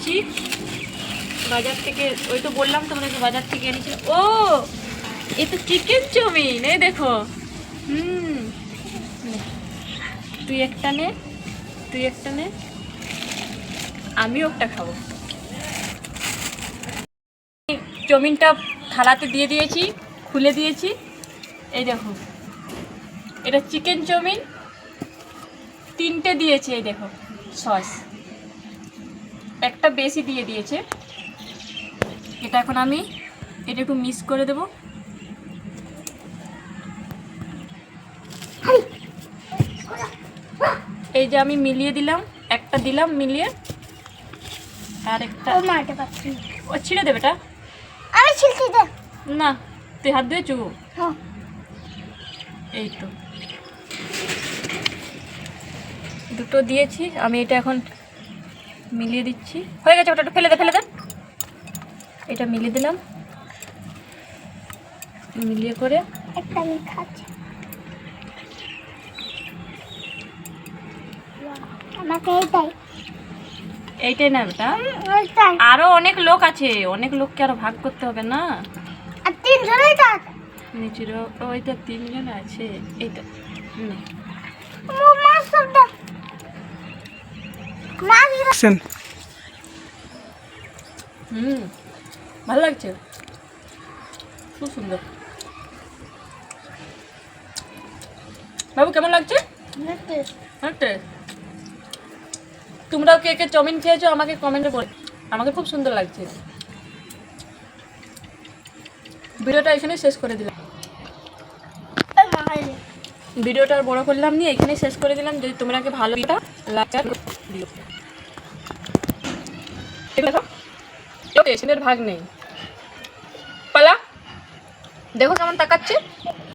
এনেছি বাজার থেকে, ওই তো বললাম তোমাদেরকে বাজার থেকে এনেছি। ও এ তো চিকেন চাউমিন, এই দেখো। তুই একটা নে, তুই একটা নে, আমিও একটা খাবো। চাউমিনটা থালাতে দিয়ে দিয়েছি, খুলে দিয়েছি। এই দেখো, এটা চিকেন চাউমিন, 3টে দিয়েছে। এই দেখো সস, একটা বেশি দিয়ে দিয়েছে। এটা এখন আমি এটা একটু মিক্স করে দেবো। এই যে আমি মিলিয়ে দিলাম, একটা দিলাম মিলিয়ে, আর একটা ও ছিঁড়ে দেবে। এটা আমি ছিলতে দে না, তুই হাত ধুয়েছু? হ্যাঁ। এই তো দুটো দিয়েছি আমি, এটা এখন মিলিয়ে দিচ্ছি। হয়ে গেছে, ওটা ফেলে দে, ফেলে দে। এটা মিলিয়ে দিলাম, মিলিয়ে করে একটা আমি খাচ্ছি। আমাকে এইটাই না বেটা, এইটাই আরো অনেক লোক আছে, অনেক লোককে আরো ভাগ করতে হবে না। আর 3 জনই তো আছে। নিচের ওইটা 3 জন আছে। এইটা মাছ শব্দ মাছ ভালো লাগছে, খুব সুন্দর। বাবু কেমন লাগছে? তোমরাও কে কে চাউমিন খেয়েছো আমাকে কমেন্টে বলো। আমাকে খুব সুন্দর লাগছে। ভিডিওটা এখানে শেষ করে দিলাম, ভিডিওটা আর বড় করলাম নি, এখানে শেষ করে দিলাম। যদি তোমাকে ভালো লাগে দিও, টেনশনের ভাগ নেই। পালা দেখো কেমন তাকাচ্ছে।